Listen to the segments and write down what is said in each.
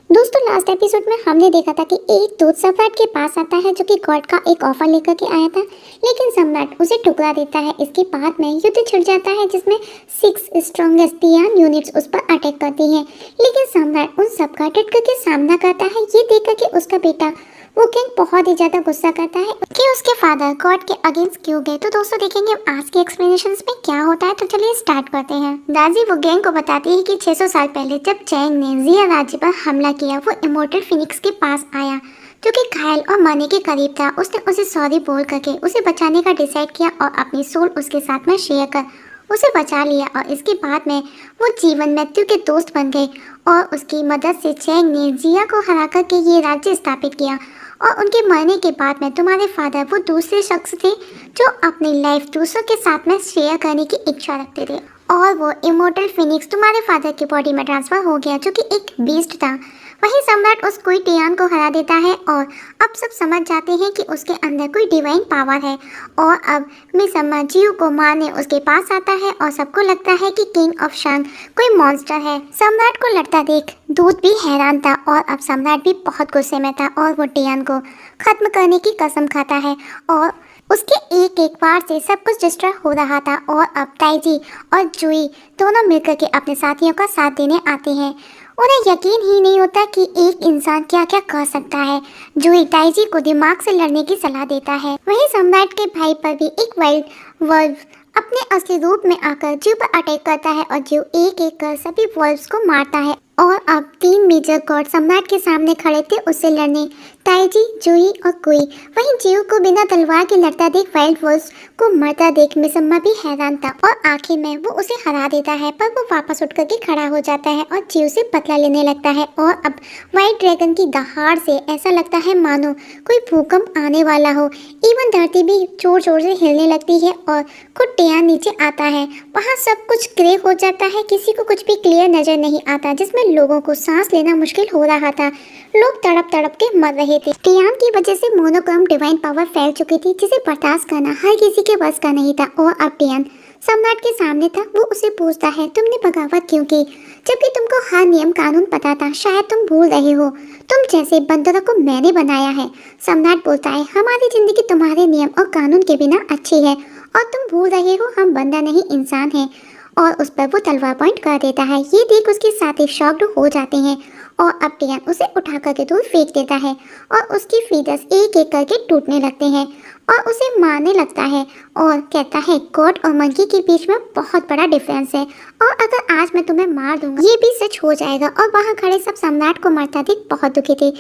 दोस्तों last episode में हमने देखा था कि एक दूत सम्राट के पास आता है जो कि गॉड का एक ऑफर लेकर के आया था, लेकिन सम्राट उसे ठुकरा देता है। इसके बाद में युद्ध छिड़ जाता है जिसमें 6 स्ट्रॉन्गेस्ट टियान यूनिट्स उस पर अटैक करती हैं, लेकिन सम्राट उन सबका डट करके सामना करता है। ये देख करके उसका बेटा वो किंग बहुत ही ज्यादा गुस्सा करता है कि उसके फादर गॉड के अगेंस्ट क्यों गए। तो दोस्तों देखेंगे आज के एक्सप्लेनेशंस में क्या होता है, तो चलिए स्टार्ट करते हैं। दाजी वो गैंग को बताती है कि 600 साल पहले जब चैंग ने जिया राज्य पर हमला किया, वो इमोर्टल फिनिक्स के पास आया जो कि घायल और मरने के करीब था। उसने उसे सॉरी बोल करके उसे बचाने का डिसाइड किया और अपनी सोल उसके साथ में शेयर कर उसे बचा लिया, और इसके बाद में वो जीवन मृत्यु के दोस्त बन गए और उसकी मदद से चैंग ने जिया को हरा करके ये राज्य स्थापित किया। और उनके मरने के बाद में तुम्हारे फादर वो दूसरे शख्स थे जो अपनी लाइफ दूसरों के साथ में शेयर करने की इच्छा रखते थे, और वो इमोर्टल फिनिक्स तुम्हारे फादर की बॉडी में ट्रांसफर हो गया जो कि एक बीस्ट था। वही सम्राट उस कोई टियान को हरा देता है और अब सब समझ जाते हैं कि उसके अंदर कोई डिवाइन पावर है, और अब मिसम्मा जियो को मारने उसके पास आता है और सबको लगता है कि किंग ऑफ शांग कोई मॉन्स्टर है। सम्राट को लड़ता देख दूत भी हैरान था, और अब सम्राट भी बहुत गुस्से में था और वो टियान को खत्म करने की कसम खाता है, और उसके एक एक बार से सब कुछ डिस्ट्रॉय हो रहा था। और अब ताइजी और जुई दोनों मिलकर के अपने साथियों का साथ देने आते हैं। उन्हें यकीन ही नहीं होता कि एक इंसान क्या क्या कर सकता है। जुई ताइजी को दिमाग से लड़ने की सलाह देता है। वहीं सम्राट के भाई पर भी एक वाइल्ड वल्फ अपने असली रूप में आकर जीव पर अटैक करता है और जीव एक एक कर सभी वल्फ्स को मारता है। और अब 3 मेजर गॉड सम्राट के सामने खड़े थे उससे लड़ने, ताइजी, जुई और कुई। वहीं जीव को बिना तलवार के लड़ता देख वाइल्ड वल्फ्स को मरता देख मिसम्मा भी हैरान था, और आखिर में वो उसे हरा देता है, पर वो वापस उठ करके खड़ा हो जाता है और जीव से बदला लेने लगता है। और अब व्हाइट ड्रैगन की दहाड़ से ऐसा लगता है मानो कोई भूकंप आने वाला हो। इवन धरती भी जोर जोर से हिलने लगती है और खुद टियान नीचे आता है। वहाँ सब कुछ ग्रे हो जाता है, किसी को कुछ भी क्लियर नजर नहीं आता, जिसमें लोगों को सांस लेना मुश्किल हो रहा था। लोग तड़प तड़प के मर रहे थे। टियान की वजह से मोनोक्रॉम डिवाइन पावर फैल चुकी थी जिसे बर्दाश्त करना हर किसी के बस का नहीं था। और अब टियान सम्राट के सामने था। वो उसे पूछता है तुमने बगावत क्यों की, जबकि तुमको हर नियम कानून पता था। शायद तुम भूल रहे हो तुम जैसे बंदरों को मैंने बनाया है। सम्राट बोलता है हमारी जिंदगी तुम्हारे नियम और कानून के बिना अच्छी है, और तुम भूल रहे हो हम बंदा नहीं इंसान हैं। और उस पर वो तलवार पॉइंट कर देता है। ये देख उसके साथी शॉक्ड हो जाते हैं, और अब टियान उसे उठा करके दूर फेंक देता है और उसकी फीडर्स एक एक करके टूटने लगते हैं और उसे मारने लगता है, और कहता है गॉड और मंकी के बीच में बहुत बड़ा डिफरेंस है, और अगर आज मैं तुम्हें मार दूंगा ये भी सच हो जाएगा। और वहाँ खड़े सब सम्राट को मरता देख बहुत दुखी थे।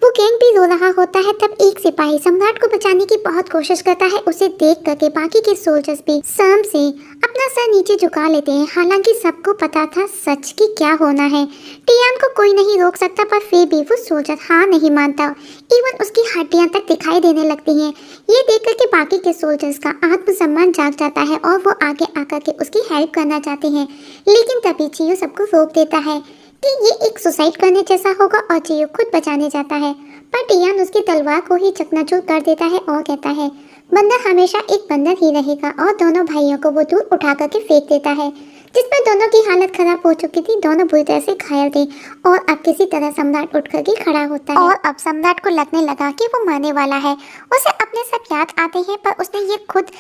वो गैंग भी रो रहा होता है। तब एक सिपाही सम्राट को बचाने की बहुत कोशिश करता है। उसे देख करके बाकी के सोल्जर्स भी शर्म से अपना सर नीचे झुका लेते हैं। हालांकि सबको पता था सच की क्या होना है। टियान को कोई नहीं रोक सकता, पर फिर भी वो सोल्जर हार नहीं मानता। इवन उसकी हड्डियां तक दिखाई देने लगती हैं। ये देख करके बाकी के सोल्जर्स का आत्मसम्मान जाग जाता है और वो आगे आकर के उसकी हेल्प करना चाहते हैं, लेकिन तभी जियो सबको रोक देता है कि ये एक सुसाइड करने जैसा होगा, और जियो खुद बचाने जाता है। पर टियान उसकी तलवार को ही चकनाचूर कर देता है और कहता है बंदर हमेशा एक बंदर ही रहेगा, और दोनों भाइयों को वो दूर उठा करके फेंक देता है, जिसमें दोनों की हालत खराब हो चुकी थी। दोनों बुरी तरह से घायल थे, और अब किसी तरह सम्राट उठ करके खड़ा होता है। और अब सम्राट को लगने लगा कि वो मरने वाला है। उसे अपने सब याद आते हैं, पर उसने ये खुद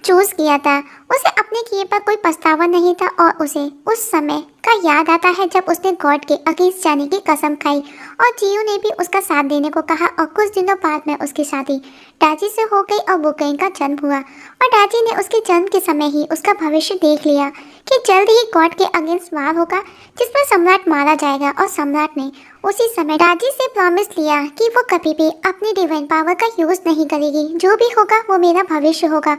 चूज किया था। उसे अपने किए पर कोई पछतावा नहीं था, और उसे उस समय का याद आता है जब उसने गॉड के अगेंस्ट जाने की कसम खाई, और जियो ने भी उसका साथ देने को कहा। और कुछ दिनों बाद में उसकी शादी डाजी से हो गई और वुकेंग का जन्म हुआ, और डाजी ने उसके जन्म के समय ही उसका भविष्य देख लिया कि जल्द ही गॉड के अगेंस्ट वार होगा जिस पर सम्राट मारा जाएगा। और सम्राट ने उसी समय डाजी से प्रॉमिस लिया कि वो कभी भी अपनी डिवाइन पावर का यूज नहीं करेगी। जो भी होगा वो मेरा भविष्य होगा,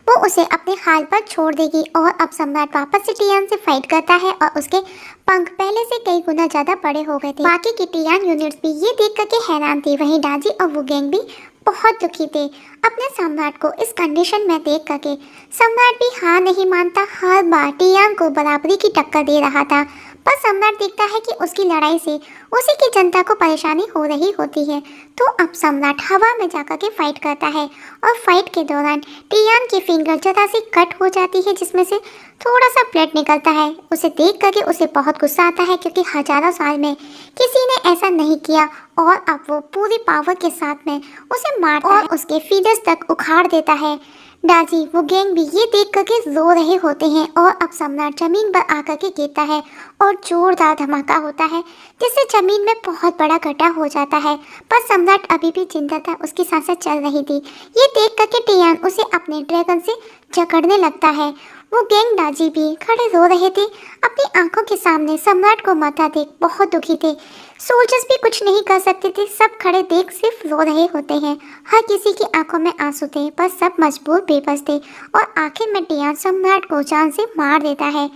वो उसे अपने हाल पर छोड़ देगी। और अब सम्राट वापस से टियान से फाइट करता है, और उसके पंख पहले से कई गुना ज्यादा बड़े हो गए थे। बाकी की टियान यूनिट्स भी ये देख करके हैरान थी। वहीं डाजी और वुगेंग भी बहुत दुखी थे अपने सम्राट को इस कंडीशन में देख करके। सम्राट भी हार नहीं मानता, हर बार टियान को बराबरी की टक्कर दे रहा था, पर सम्राट देखता है कि उसकी लड़ाई से उसी की जनता को परेशानी हो रही होती है। तो अब सम्राट हवा में जाकर के फाइट करता है और फाइट के दौरान टियान की फिंगर जरा सी कट हो जाती है जिसमें से थोड़ा सा ब्लड निकलता है। उसे देख करके उसे बहुत गुस्सा आता है क्योंकि हजारों साल में किसी ने ऐसा नहीं किया और अब वो पूरी पावर के साथ में उसे मारता और उसके फीडर्स तक उखाड़ देता है। डाजी वो गैंग भी ये देख करके रो रहे होते हैं और अब सम्राट जमीन पर आकर के गिरता है और जोरदार धमाका होता है जिससे जमीन में बहुत बड़ा गड्ढा हो जाता है। पर सम्राट अभी भी जिंदा था, उसकी सांसें चल रही थी। ये देख करके टियान उसे अपने ड्रैगन से जकड़ने लगता है। वो गैंग डाजी भी खड़े रो रहे थे, अपनी आंखों के सामने सम्राट को मरता देख बहुत दुखी थे। सोल्जर्स भी कुछ नहीं कर सकते थे, सब खड़े देख सिर्फ रो रहे होते हैं। हर किसी की आंखों में आंसू थे, पर सब मजबूर बेबस थे और आखिर में टियान सम्राट को जान से मार देता है।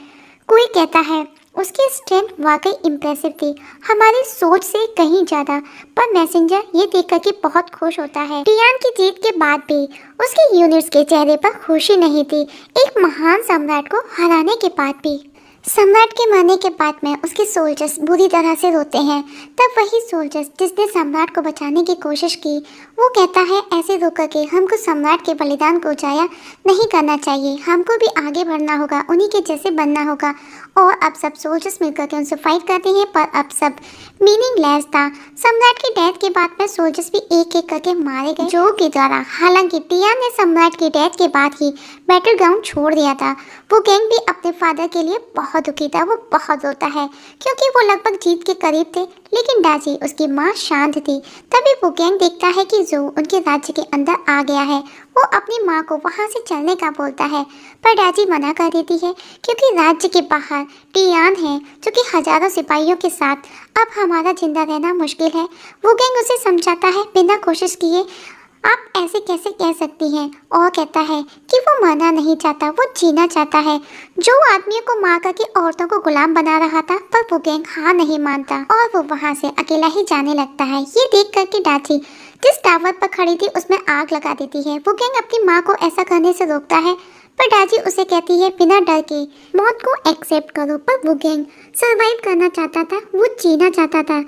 कोई कहता है उसकी स्ट्रेंथ वाकई इम्प्रेसिव थी, हमारी सोच से कहीं ज़्यादा। पर मैसेंजर ये देखकर के बहुत खुश होता है। टियान की जीत के बाद भी उसके यूनिट्स के चेहरे पर खुशी नहीं थी, एक महान सम्राट को हराने के बाद भी। सम्राट के मरने के बाद में उसके सोल्जर्स बुरी तरह से रोते हैं। तब वही सोल्जर्स जिसने सम्राट को बचाने की कोशिश की वो कहता है ऐसे रो करके हमको सम्राट के बलिदान को जाया नहीं करना चाहिए, हमको भी आगे बढ़ना होगा, उन्हीं के जैसे बनना होगा। और अब सब सोल्जर्स मिलकर के उनसे फाइट करते हैं, पर अब सब मीनिंगलेस था। सम्राट की डेथ के बाद में सोल्जर्स भी एक एक करके मारे गए जो के द्वारा। हालांकि टियान ने सम्राट की डेथ के बाद ही बैटल ग्राउंड छोड़ दिया था। वो गैंग भी अपने फादर के लिए बहुत दुखी था, वो बहुत रोता है क्योंकि वो लगभग जीत के करीब थे, लेकिन डाजी उसकी माँ शांत थी। तभी वो गैंग देखता है कि जो उनके राज्य के अंदर आ गया है। वो अपनी माँ को वहाँ से चलने का बोलता है, पर डाजी मना कर देती है क्योंकि राज्य के बाहर टियान है जो कि हजारों सिपाहियों के साथ अब हमारा जिंदा रहना मुश्किल है। वो गैंग उसे समझाता है बिना कोशिश किए आप ऐसे कैसे कह सकती हैं, और कहता है कि वो मरना नहीं चाहता, वो जीना चाहता है। जो आदमियों को मार करके औरतों को गुलाम बना रहा था, पर वो गैंग हार नहीं मानता और वो वहाँ से अकेला ही जाने लगता है। ये देख करके डाची जिस टावर पर खड़ी थी उसमें आग लगा देती है। वो गैंग अपनी माँ को ऐसा करने से रोकता है, पर डाजी उसे कहती है बिना डर के मौत को एक्सेप्ट करो। पर वो गैंग सर्वाइव करना चाहता था, वो जीना चाहता था,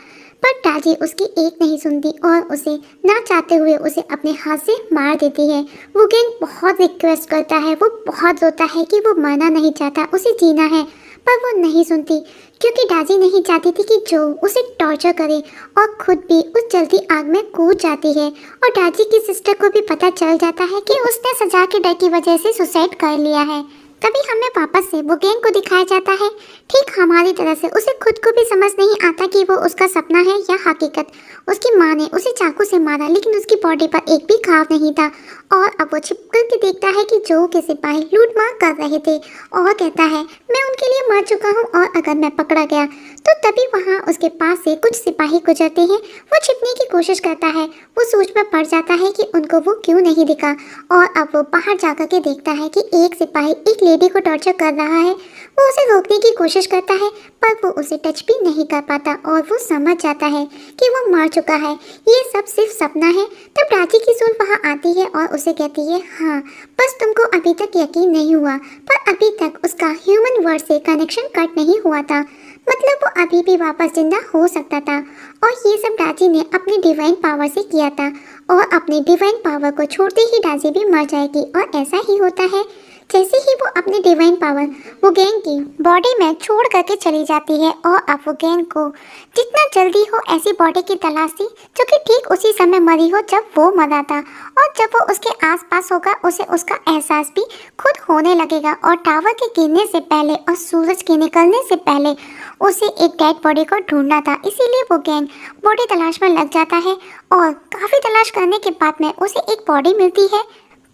पर डाजी उसकी एक नहीं सुनती और उसे ना चाहते हुए उसे अपने हाथ से मार देती है। वो गैंग बहुत रिक्वेस्ट करता है, वो बहुत रोता है कि वो मरना नहीं चाहता, उसे जीना है, पर वो नहीं सुनती क्योंकि डाजी नहीं चाहती थी कि जो उसे टॉर्चर करे और खुद भी उस जल्दी आग में कूद जाती है। और डाजी की सिस्टर को भी पता चल जाता है कि उसने सजा के डर की वजह से सुसाइड कर लिया है। तभी हमें वापस से वो गैंग को दिखाया जाता है ठीक हमारी तरह से। उसे खुद को भी समझ नहीं आता कि वो उसका सपना है या हकीकत। उसकी माँ ने उसे चाकू से मारा लेकिन उसकी बॉडी पर एक भी घाव नहीं था और अब वो छिप कर के देखता है कि जो के सिपाही लूटमार कर रहे थे और कहता है मैं उनके लिए मर चुका हूँ और अगर मैं पकड़ा गया तो तभी वहाँ उसके पास से कुछ सिपाही गुजरते हैं। वो छिपने की कोशिश करता है, वो सोच में पड़ जाता है कि उनको वो क्यों नहीं दिखा और अब वो बाहर जाकर के देखता है कि एक सिपाही एक लेडी को टॉर्चर कर रहा है। वो उसे रोकने की कोशिश करता है पर वो उसे टच भी नहीं कर पाता और वो समझ जाता है कि वो मर चुका है, ये सब सिर्फ सपना है। तब डाची की सोल वहाँ आती है और उसे कहती है हाँ बस तुमको अभी तक यकीन नहीं हुआ, पर अभी तक उसका ह्यूमन वर्ल्ड से कनेक्शन कट नहीं हुआ था, मतलब वो अभी भी वापस जिंदा हो सकता था। और ये सब डाची ने अपनी डिवाइन पावर से किया था और अपनी डिवाइन पावर को छोड़ते ही डाची भी मर जाएगी। और ऐसा ही होता है, जैसे ही वो अपनी डिवाइन पावर वो गैंग की बॉडी में छोड़ करके चली जाती है और अब वो गैंग को जितना जल्दी हो ऐसी बॉडी की तलाश थी जो कि ठीक उसी समय मरी हो जब वो मरा था। और जब वो उसके आसपास होगा उसे उसका एहसास भी खुद होने लगेगा और टावर के गिरने से पहले और सूरज के निकलने से पहले उसे एक डेड बॉडी को ढूंढना था। इसीलिए वो गैंग बॉडी तलाश में लग जाता है और काफ़ी तलाश करने के बाद में उसे एक बॉडी मिलती है,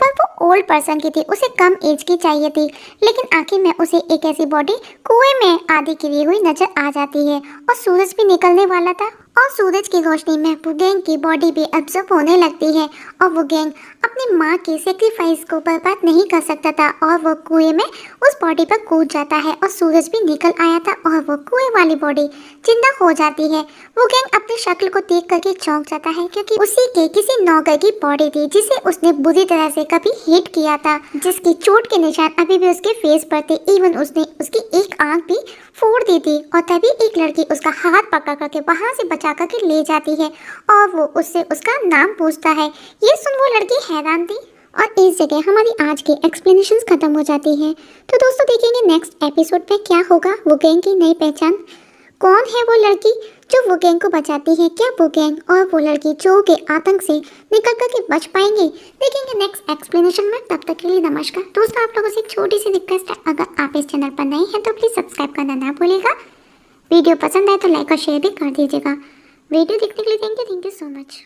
पर वो ओल्ड पर्सन की थी, उसे कम एज की चाहिए थी। लेकिन आखिर में उसे एक ऐसी बॉडी कुएं में आधी गिरी हुई नजर आ जाती है और सूरज भी निकलने वाला था और सूरज की रोशनी में वो गैंग की बॉडी भी एब्जॉर्ब होने लगती है और वो गैंग अपनी माँ के सेक्रीफाइस को बर्बाद नहीं कर सकता था और वो कुएं में उस बॉडी पर कूद जाता है और सूरज भी निकल आया था और वो कुएं वाली बॉडी जिंदा हो जाती है। वो गैंग अपनी शक्ल को देख करके चौंक जाता है क्योंकि उसी के किसी नौकर की बॉडी थी जिसे उसने बुरी तरह से कभी हिट किया था, जिसकी चोट के निशान अभी भी उसके फेस पर थे। इवन उसने उसकी एक आंख भी फोड़ दी थी और तभी एक लड़की उसका हाथ पकड़ करके वहां से बचा करके ले जाती है और वो उससे उसका नाम पूछता है। ये सुन वो लड़की हैरान थी और इस जगह हमारी आज की एक्सप्लेनेशंस खत्म हो जाती है। तो दोस्तों देखेंगे नेक्स्ट एपिसोड में क्या होगा, वो गैंग की नई पहचान, कौन है वो लड़की जो वो गैंग को बचाती है, क्या वो गैंग और वो लड़की जो के आतंक से निकल करके बच पाएंगे, देखेंगे नेक्स्ट एक्सप्लेनेशन में। तब तक के लिए नमस्कार दोस्तों। आप लोगों से एक छोटी सी रिक्वेस्ट है, अगर आप इस चैनल पर नए हैं तो प्लीज़ सब्सक्राइब करना ना भूलिएगा। वीडियो पसंद आए तो लाइक और शेयर भी कर दीजिएगा। वीडियो देखने के लिए थैंक यू सो मच।